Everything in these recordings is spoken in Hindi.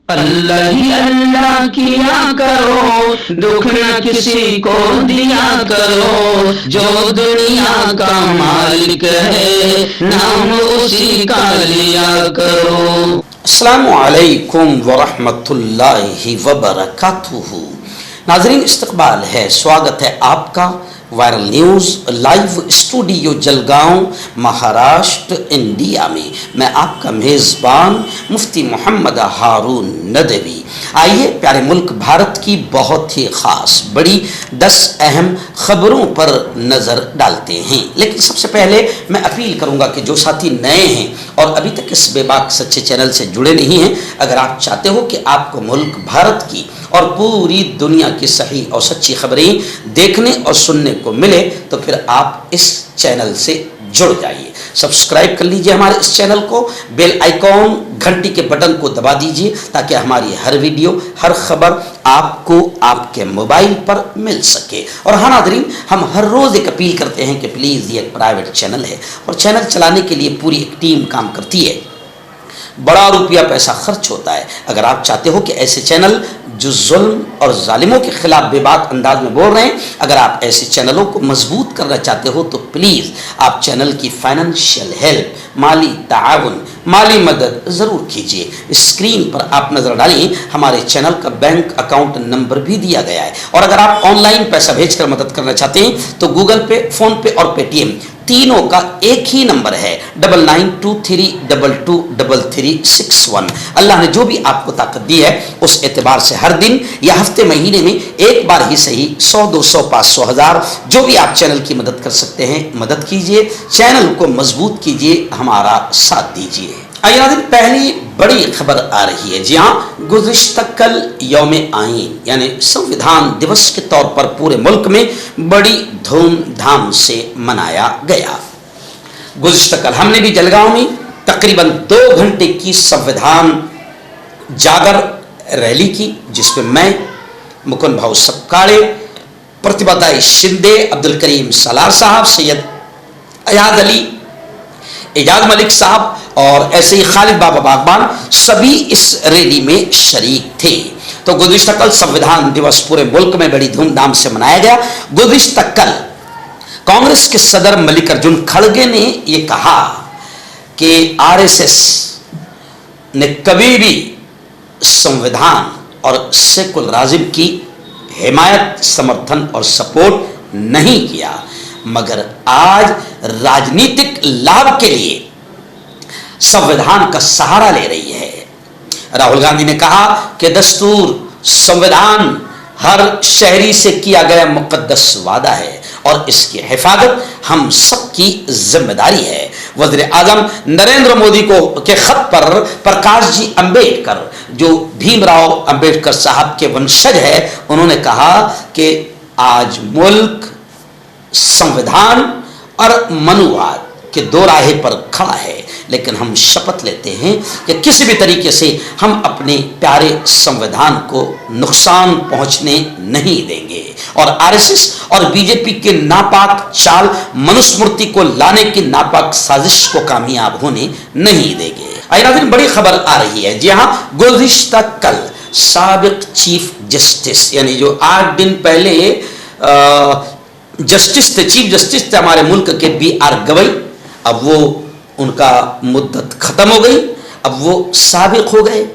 अल्लाह ही अल्लाह किया करो, दुख न किसी को दिया करो, जो दुनिया का मालिक है नाम उसी का लिया करो। अस्सलामु अलैकुम वरहमतुल्लाहि वबरकातुहू। नाज़रीन, इस्तकबाल है, स्वागत है आपका viral news live studio Jalgaon, Maharashtra, India में। मैं आपका मेज़बान मुफ्ती मोहम्मद हारून नदवी। आइए प्यारे मुल्क भारत की बहुत ही ख़ास बड़ी 10 अहम ख़बरों पर नज़र डालते हैं। लेकिन सबसे पहले मैं अपील करूंगा कि जो साथी नए हैं और अभी तक इस बेबाक सच्चे चैनल से जुड़े नहीं हैं, अगर आप चाहते हो कि आपको मुल्क भारत की और पूरी दुनिया की सही और सच्ची खबरें देखने और सुनने को मिले, तो फिर आप इस चैनल से जुड़ जाइए। सब्सक्राइब कर लीजिए हमारे इस चैनल को, बेल आइकॉन घंटी के बटन को दबा दीजिए ताकि हमारी हर वीडियो, हर खबर आपको आपके मोबाइल पर मिल सके। और हाँ नाज़रीन, हम हर रोज़ एक अपील करते हैं कि प्लीज़, ये एक प्राइवेट चैनल है और चैनल चलाने के लिए पूरी एक टीम काम करती है, बड़ा रुपया पैसा खर्च होता है। अगर आप चाहते हो कि ऐसे चैनल जो जुल्म और जालिमों के खिलाफ बेबाक अंदाज में बोल रहे हैं, अगर आप ऐसे चैनलों को मजबूत करना चाहते हो तो प्लीज़ आप चैनल की फाइनेंशियल हेल्प, माली ताउन, माली मदद ज़रूर कीजिए। स्क्रीन पर आप नज़र डालिए, हमारे चैनल का बैंक अकाउंट नंबर भी दिया गया है। और अगर आप ऑनलाइन पैसा भेजकर मदद करना चाहते हैं तो गूगल पे, फ़ोन पे और पेटीएम तीनों का एक ही नंबर है 9923223361। अल्लाह ने जो भी आपको ताकत दी है उस एतबार से हर दिन या हफ्ते महीने में एक बार ही सही 100, 200, 500, 1000 जो भी आप चैनल की मदद कर सकते हैं मदद कीजिए, चैनल को मजबूत कीजिए, हमारा साथ दीजिए। आइए नाज़रीन, पहली बड़ी खबर आ रही है। जी हाँ, गुज़िश्ता कल यौम आईन यानी संविधान दिवस के तौर पर पूरे मुल्क में बड़ी धूमधाम से मनाया गया। गुज़िश्ता कल हमने भी जलगांव में तकरीबन 2 घंटे की संविधान जागर रैली की, जिसमें मैं, मुकुंद भाऊ सपकाड़े, प्रतिभादाई शिंदे, अब्दुल करीम सलार साहब, सैयद अयाद अली, एजाज मलिक साहब और ऐसे ही खालिद बाबा बागबान सभी इस रैली में शरीक थे। तो गुज़िश्ता कल संविधान दिवस पूरे मुल्क में बड़ी धूमधाम से मनाया गया। गुज़िश्ता कल कांग्रेस के सदर मल्लिकार्जुन खड़गे ने यह कहा कि आरएसएस ने कभी भी संविधान और सेकुलरिज्म की हिमायत, समर्थन और सपोर्ट नहीं किया, मगर आज राजनीतिक लाभ के लिए संविधान का सहारा ले रही है। राहुल गांधी ने कहा कि दस्तूर, संविधान हर शहरी से किया गया मुकद्दस वादा है और इसकी हिफाजत हम सबकी जिम्मेदारी है। वज़ीर आज़म नरेंद्र मोदी को के खत पर प्रकाश जी अंबेडकर, जो भीमराव अंबेडकर साहब के वंशज है, उन्होंने कहा कि आज मुल्क संविधान और मनुवाद के दो राहे पर खड़ा है, लेकिन हम शपथ लेते हैं कि किसी भी तरीके से हम अपने प्यारे संविधान को नुकसान पहुंचने नहीं देंगे और आरएसएस और बीजेपी के नापाक चाल, मनुस्मृति को लाने की नापाक साजिश को कामयाब होने नहीं देंगे। नाज़रीन, बड़ी खबर आ रही है। जी हाँ, गुज़िश्ता कल साबिक चीफ जस्टिस यानी जो 8 दिन पहले जस्टिस थे, चीफ जस्टिस थे हमारे मुल्क के BR गवई, अब वो उनका मुद्दत खत्म हो गई, अब वो साबिक हो गए,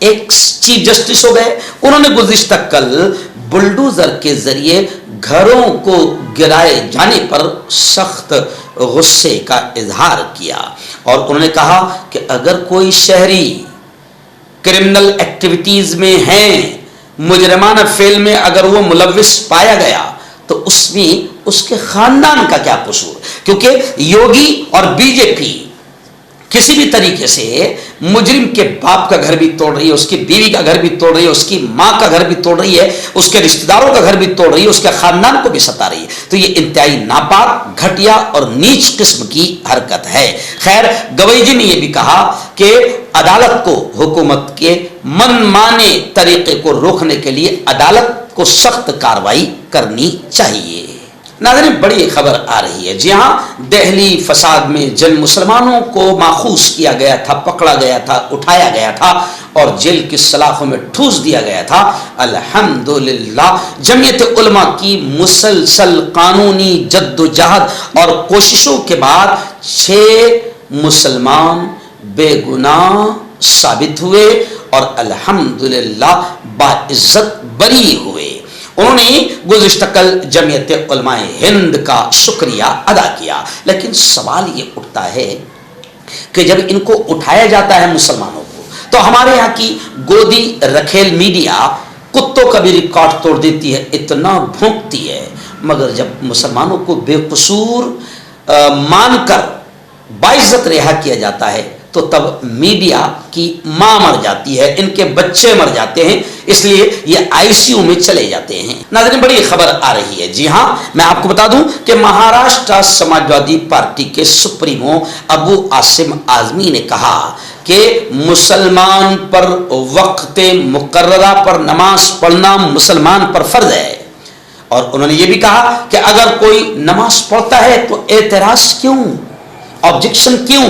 एक चीफ जस्टिस हो गए। उन्होंने गुज़िश्ता कल बुलडोजर के जरिए घरों को गिराए जाने पर सख्त गुस्से का इजहार किया और उन्होंने कहा कि अगर कोई शहरी क्रिमिनल एक्टिविटीज में है, मुजरिमाना फेल में अगर वो मुलव्विस पाया गया तो उसमें उसके खानदान का क्या कसूर, क्योंकि योगी और बीजेपी किसी भी तरीके से मुजरिम के बाप का घर भी तोड़ रही है, उसकी बीवी का घर भी तोड़ रही है, उसकी मां का घर भी तोड़ रही है, उसके रिश्तेदारों का घर भी तोड़ रही है, उसके खानदान को भी सता रही है। तो ये इंतहाई नापाक, घटिया और नीच किस्म की हरकत है। खैर, गवई जी ने यह भी कहा कि अदालत को हुकूमत के मनमाने तरीके को रोकने के लिए अदालत को सख्त कार्रवाई करनी चाहिए। नाज़रीन, बड़ी खबर आ रही है। जी हाँ, दिल्ली फसाद में जिन मुसलमानों को माखूज किया गया था, पकड़ा गया था, उठाया गया था, और जेल की सलाखों में ठूस दिया गया था। अल्हम्दुलिल्लाह जमीयत उलमा की मुसलसल कानूनी जद्दोजहद और कोशिशों के बाद 6 मुसलमान बेगुनाह साबित हुए और अल्हम्दुलिल्लाह बाइज्जत बरी हुए। उन्होंने गुज़िश्ता कल जमीयत उलमाए हिंद का शुक्रिया अदा किया। लेकिन सवाल ये उठता है कि जब इनको उठाया जाता है मुसलमानों को, तो हमारे यहाँ की गोदी रखेल मीडिया कुत्तों का भी रिकॉर्ड तोड़ देती है, इतना भौंकती है। मगर जब मुसलमानों को बेकसूर मानकर बाइज्जत रिहा किया जाता है, तो तब मीडिया की मां मर जाती है, इनके बच्चे मर जाते हैं, इसलिए ये आईसीयू में चले जाते हैं। नाज़रीन, बड़ी खबर आ रही है। जी हां, मैं आपको बता दूं कि महाराष्ट्र समाजवादी पार्टी के सुप्रीमो अबू आसिम आजमी ने कहा कि मुसलमान पर वक्ते मुकर्ररा पर नमाज पढ़ना मुसलमान पर फर्ज है। और उन्होंने ये भी कहा कि अगर कोई नमाज पढ़ता है तो एतराज क्यों, ऑब्जेक्शन क्यों।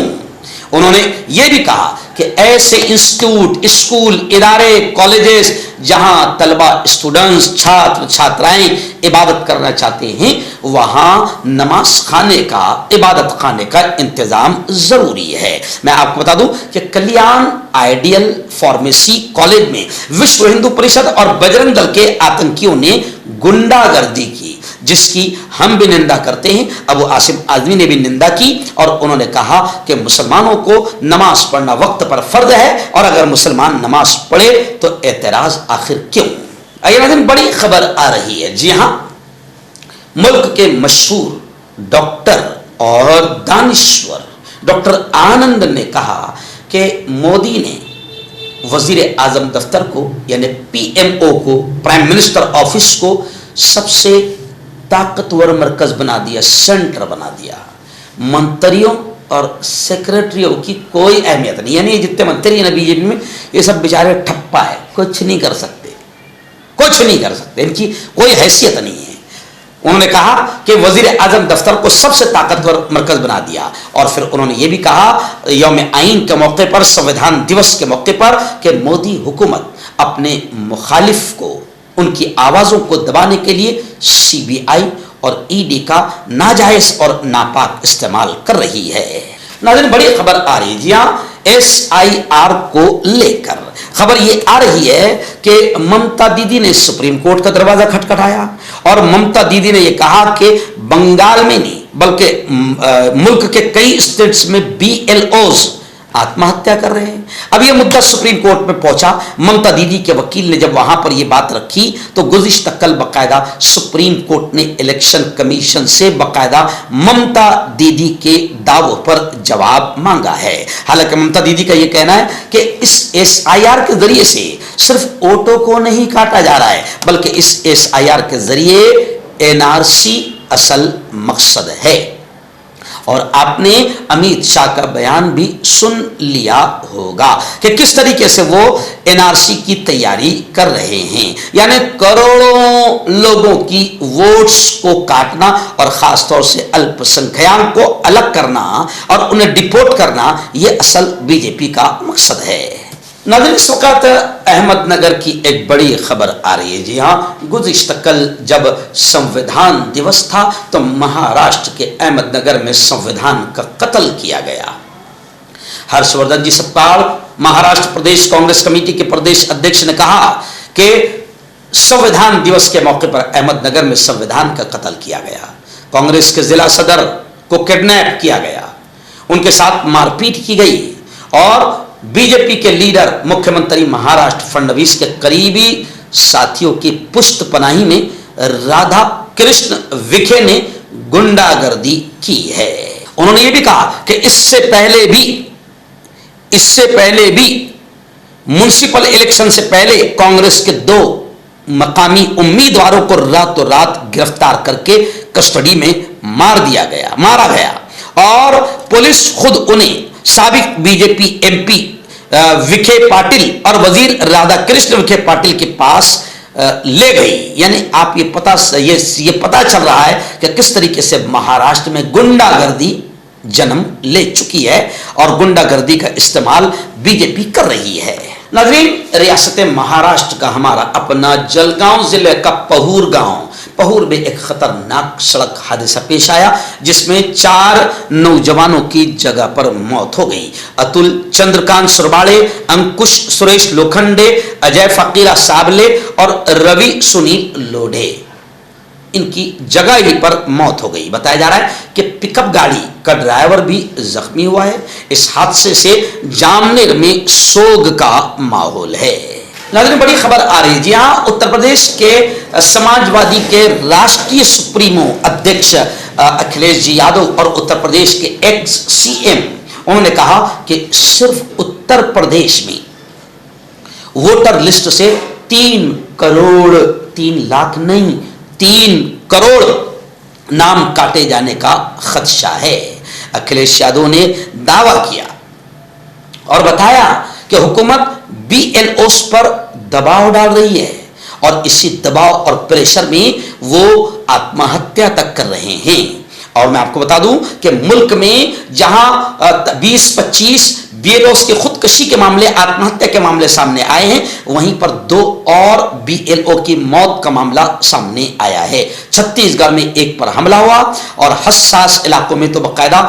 उन्होंने ये भी कहा कि ऐसे इंस्टीट्यूट, स्कूल, इदारे, कॉलेजेस जहां तलबा, स्टूडेंट्स, छात्र छात्राएं इबादत करना चाहते हैं, वहां नमाज खाने का, इबादत खाने का इंतजाम जरूरी है। मैं आपको बता दूं कि कल्याण आइडियल फार्मेसी कॉलेज में विश्व हिंदू परिषद और बजरंग दल के आतंकियों ने गुंडागर्दी की, जिसकी हम भी निंदा करते हैं। अबू आसिम आजमी ने भी निंदा की और उन्होंने कहा कि मुसलमानों को नमाज पढ़ना वक्त पर फर्ज है, और अगर मुसलमान नमाज पढ़े तो एतराज आखिर क्यों। अगले दिन बड़ी खबर आ रही है। जी हां, मुल्क के मशहूर डॉक्टर और दानिश्वर डॉक्टर आनंद ने कहा कि मोदी ने वजीर आजम दफ्तर को, यानी पीएमओ को, प्राइम मिनिस्टर ऑफिस को सबसे ताकतवर मरकज बना दिया, सेंटर बना दिया। मंत्रियों और सेक्रेटरियों की कोई अहमियत नहीं, यानी जितने मंत्री हैं ना बीजेपी में, ये सब बेचारे ठप्पा है, कुछ नहीं कर सकते, कुछ नहीं कर सकते, इनकी कोई हैसियत नहीं है। उन्होंने कहा कि वजीर आजम दफ्तर को सबसे ताकतवर मरकज बना दिया। और फिर उन्होंने ये भी कहा यौम आइन के मौके पर, संविधान दिवस के मौके पर, कि मोदी हुकूमत अपने मुखालिफ को, उनकी आवाजों को दबाने के लिए सीबीआई और ईडी का नाजायज और नापाक इस्तेमाल कर रही है। नाज़रीन, बड़ी खबर आ रही है। जी हां, SIR को लेकर खबर ये आ रही है कि ममता दीदी ने सुप्रीम कोर्ट का दरवाजा खटखटाया और ममता दीदी ने यह कहा कि बंगाल में नहीं बल्कि मुल्क के कई स्टेट्स में BLOs आत्महत्या कर रहे हैं। अब यह मुद्दा सुप्रीम कोर्ट में पहुंचा। ममता दीदी के वकील ने जब वहां पर यह बात रखी तो गुज़िश्ता कल बकायदा सुप्रीम कोर्ट ने इलेक्शन कमीशन से बकायदा ममता दीदी के दावों पर जवाब मांगा है। हालांकि ममता दीदी का यह कहना है कि इस SIR के जरिए से सिर्फ वोटों को नहीं काटा जा रहा है, बल्कि इस SIR के जरिए NRC असल मकसद है। और आपने अमित शाह का बयान भी सुन लिया होगा कि किस तरीके से वो NRC की तैयारी कर रहे हैं, यानी करोड़ों लोगों की वोट्स को काटना और खासतौर से अल्पसंख्यक को अलग करना और उन्हें डिपोर्ट करना, यह असल बीजेपी का मकसद है। नाज़रीन, इस वक्त अहमदनगर की एक बड़ी खबर आ रही है। जी हाँ, गुज़िश्ता कल जब संविधान दिवस था तो महाराष्ट्र के अहमदनगर में संविधान का कत्ल किया गया। हर्षवर्धन जी सत्ताल, महाराष्ट्र प्रदेश कांग्रेस कमेटी के प्रदेश अध्यक्ष, ने कहा कि संविधान दिवस के मौके पर अहमदनगर में संविधान का कत्ल किया गया। कांग्रेस के जिला सदर को किडनैप किया गया, उनके साथ मारपीट की गई और बीजेपी के लीडर मुख्यमंत्री महाराष्ट्र फडणवीस के करीबी साथियों की पुष्टपनाही में राधा कृष्ण विखे ने गुंडागर्दी की है। उन्होंने ये भी कहा कि इससे पहले भी म्युनिसिपल इलेक्शन से पहले कांग्रेस के 2 मकामी उम्मीदवारों को रातों रात गिरफ्तार करके कस्टडी में मारा गया और पुलिस खुद उन्हें साबिक बीजेपी MP विखे पाटिल और वजीर राधा कृष्ण विखे पाटिल के पास ले गई। यानी आप ये पता चल रहा है कि किस तरीके से महाराष्ट्र में गुंडागर्दी जन्म ले चुकी है और गुंडागर्दी का इस्तेमाल बीजेपी कर रही है। नाज़रीन, रियासत महाराष्ट्र का हमारा अपना जलगांव जिले का पहूर में एक खतरनाक सड़क हादसा पेश आया, जिसमें 4 नौजवानों की जगह पर मौत हो गई। अतुल चंद्रकांत सुरबाड़े, अंकुश सुरेश लोखंडे, अजय फकीरा साबले और रवि सुनील लोढ़े, इनकी जगह ही पर मौत हो गई। बताया जा रहा है कि पिकअप गाड़ी का ड्राइवर भी जख्मी हुआ है। इस हादसे से जामनेर में सोग का माहौल है। नाज़रीन, बड़ी खबर आ रही है। जी हाँ, उत्तर प्रदेश के समाजवादी के राष्ट्रीय सुप्रीमो अध्यक्ष अखिलेश जी यादव और उत्तर प्रदेश के एक्स सीएम, उन्होंने कहा कि सिर्फ उत्तर प्रदेश में वोटर लिस्ट से 3 करोड़ 3 लाख नहीं 3 करोड़ नाम काटे जाने का खदशा है। अखिलेश यादव ने दावा किया और बताया कि हुकूमत बीएलओस पर दबाव डाल रही है और इसी दबाव और प्रेशर में वो आत्महत्या तक कर रहे हैं। और मैं आपको बता दूं कि मुल्क में जहां 20-25 बीएलओस के खुदकशी के मामले, आत्महत्या के मामले सामने आए हैं, वहीं पर 2 और बीएलओ की मौत का मामला सामने आया है। छत्तीसगढ़ में एक पर हमला हुआ और हसास इलाकों में तो बाकायदा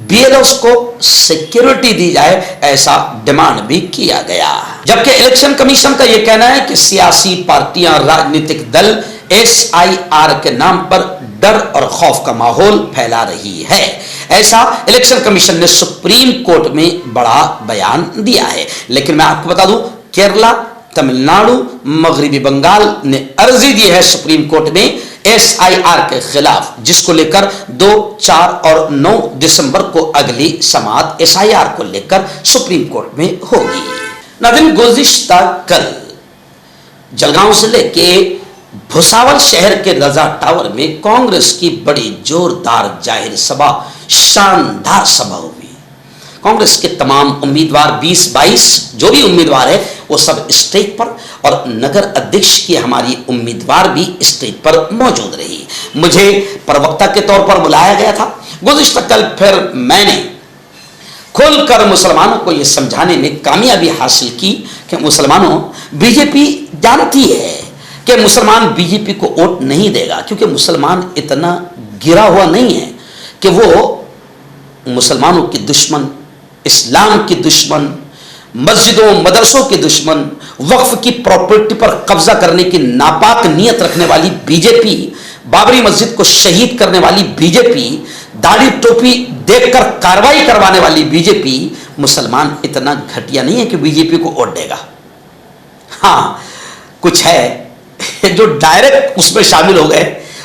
बीएलओस को सिक्योरिटी दी जाए, ऐसा डिमांड भी किया गया। जबकि इलेक्शन कमीशन का यह कहना है कि सियासी पार्टियां, राजनीतिक दल एसआईआर के नाम पर डर और खौफ का माहौल फैला रही है। ऐसा इलेक्शन कमीशन ने सुप्रीम कोर्ट में बड़ा बयान दिया है। लेकिन मैं आपको बता दूं, केरला, तमिलनाडु, मगरिबी बंगाल ने अर्जी दी है सुप्रीम कोर्ट में एसआईआर के खिलाफ, जिसको लेकर 2, 4 और 9 दिसंबर को अगली समाअत एसआईआर को लेकर सुप्रीम कोर्ट में होगी। नाज़रीन, गुज़िश्ता कल जलगांव जिले के भुसावल शहर के रजा टावर में कांग्रेस की बड़ी जोरदार जाहिर सभा, शानदार सभा हुई। कांग्रेस के तमाम उम्मीदवार 20-22 जो भी उम्मीदवार है वो सब स्टेज पर, और नगर अध्यक्ष की हमारी उम्मीदवार भी स्टेज पर मौजूद रही। मुझे प्रवक्ता के तौर पर बुलाया गया था। गुज़िश्ता कल फिर मैंने खुलकर मुसलमानों को यह समझाने में कामयाबी हासिल की कि मुसलमानों, बीजेपी जानती है कि मुसलमान बीजेपी को वोट नहीं देगा, क्योंकि मुसलमान इतना गिरा हुआ नहीं है कि वो मुसलमानों की दुश्मन, इस्लाम की दुश्मन, मस्जिदों मदरसों के दुश्मन, वक्फ की प्रॉपर्टी पर कब्जा करने की नापाक नीयत रखने वाली बीजेपी, बाबरी मस्जिद को शहीद करने वाली बीजेपी, दाढ़ी टोपी देखकर कार्रवाई करवाने वाली बीजेपी, मुसलमान इतना घटिया नहीं है कि बीजेपी को वोट देगा। हाँ, कुछ है जो डायरेक्ट उसमें शामिल हो गए,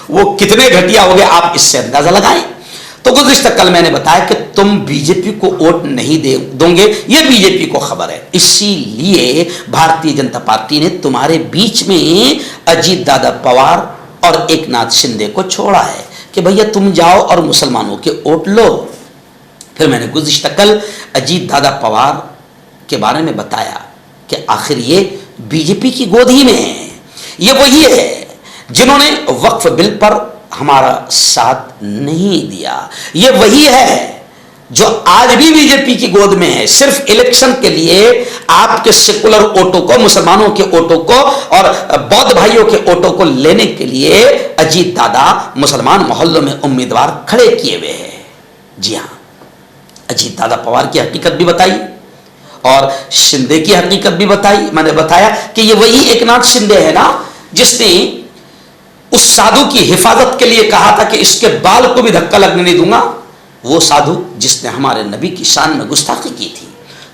वो कितने घटिया हो गए आप इससे अंदाजा लगाएं। तो गुज़िश्ता कल मैंने बताया कि तुम बीजेपी को वोट नहीं दोगे, ये बीजेपी को खबर है। इसीलिए भारतीय जनता पार्टी ने तुम्हारे बीच में अजीत दादा पवार और एकनाथ शिंदे को छोड़ा है कि भैया तुम जाओ और मुसलमानों के वोट लो। फिर मैंने गुज़िश्ता कल अजीत दादा पवार के बारे में बताया कि आखिर ये बीजेपी की गोद ही में है। ये वही है जिन्होंने वक्फ बिल पर हमारा साथ नहीं दिया। ये वही है जो आज भी बीजेपी की गोद में है, सिर्फ इलेक्शन के लिए आपके सेकुलर वोटों को, मुसलमानों के वोटों को और बौद्ध भाइयों के वोटों को लेने के लिए अजीत दादा मुसलमान मोहल्लों में उम्मीदवार खड़े किए हुए हैं। जी हाँ, अजीत दादा पवार की हकीकत भी बताई और शिंदे की हकीकत भी बताई। मैंने बताया कि ये वही एकनाथ शिंदे है ना जिसने उस साधु की हिफाजत के लिए कहा था कि इसके बाल को भी धक्का लगने नहीं दूंगा, वो साधु जिसने हमारे नबी की शान में गुस्ताखी की थी।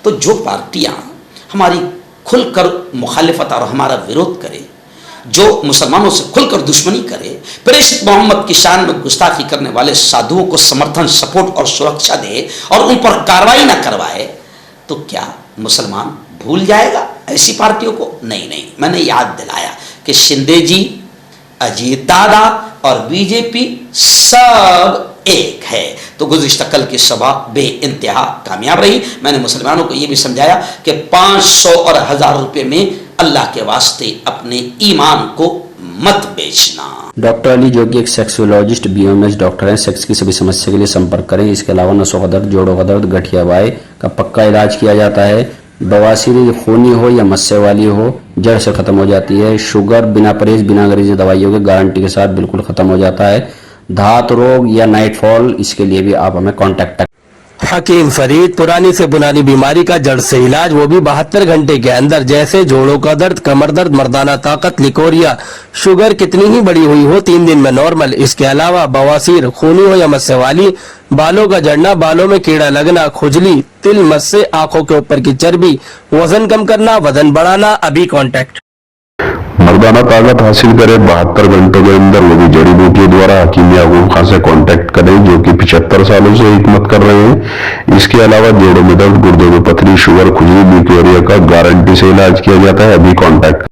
तो जो पार्टियां हमारी खुलकर मुखालिफत और हमारा विरोध करे, जो मुसलमानों से खुलकर दुश्मनी करे, प्रेषित मोहम्मद की शान में गुस्ताखी करने वाले साधुओं को समर्थन, सपोर्ट और सुरक्षा दे और उन पर कार्रवाई ना करवाए, तो क्या मुसलमान भूल जाएगा ऐसी पार्टियों को? नहीं, मैंने याद दिलाया कि शिंदे जी, अजीत दादा और बीजेपी सब एक है। तो गुज़िश्ता कल की सभा बेइंतहा कामयाब रही। मैंने मुसलमानों को यह भी समझाया कि 500 और 1000 रुपए में अल्लाह के वास्ते अपने ईमान को मत बेचना। डॉक्टर अली जो कि एक सेक्सोलॉजिस्ट बीएमएस डॉक्टर हैं, सेक्स की सभी समस्या के लिए संपर्क करें। इसके अलावा नसों का दर्द, जोड़ों का दर्द, गठिया वाय का पक्का इलाज किया जाता है। बवासीर खूनी हो या मस्से वाली हो, जड़ से खत्म हो जाती है। शुगर बिना परहेज बिना अंग्रेजी दवाइयों के गारंटी के साथ बिल्कुल खत्म हो जाता है। धात रोग या नाइटफॉल, इसके लिए भी आप हमें कांटेक्ट करें। हकीम फरीद, पुरानी से पुरानी बीमारी का जड़ से इलाज, वो भी 72 घंटे के अंदर। जैसे जोड़ों का दर्द, कमर दर्द, मर्दाना ताकत, लिकोरिया, शुगर कितनी ही बड़ी हुई हो 3 दिन में नॉर्मल। इसके अलावा बवासीर, खूनी हो या मस्से वाली, बालों का झड़ना, बालों में कीड़ा लगना, खुजली, तिल, मस्से, आंखों के ऊपर की चर्बी, वजन कम करना, वजन बढ़ाना, अभी कांटेक्ट। मर्दाना ताकत हासिल करें 72 घंटों के अंदर, वो भी जड़ी बूटियों द्वारा। हकीम याकूब खान से कांटेक्ट करें, जो कि 75 सालों से हिकमत कर रहे हैं। इसके अलावा जोड़ों में दर्द, गुर्दों में पथरी, शुगर, खुजली, लिकोरिया का गारंटी से इलाज किया जाता है। अभी कांटेक्ट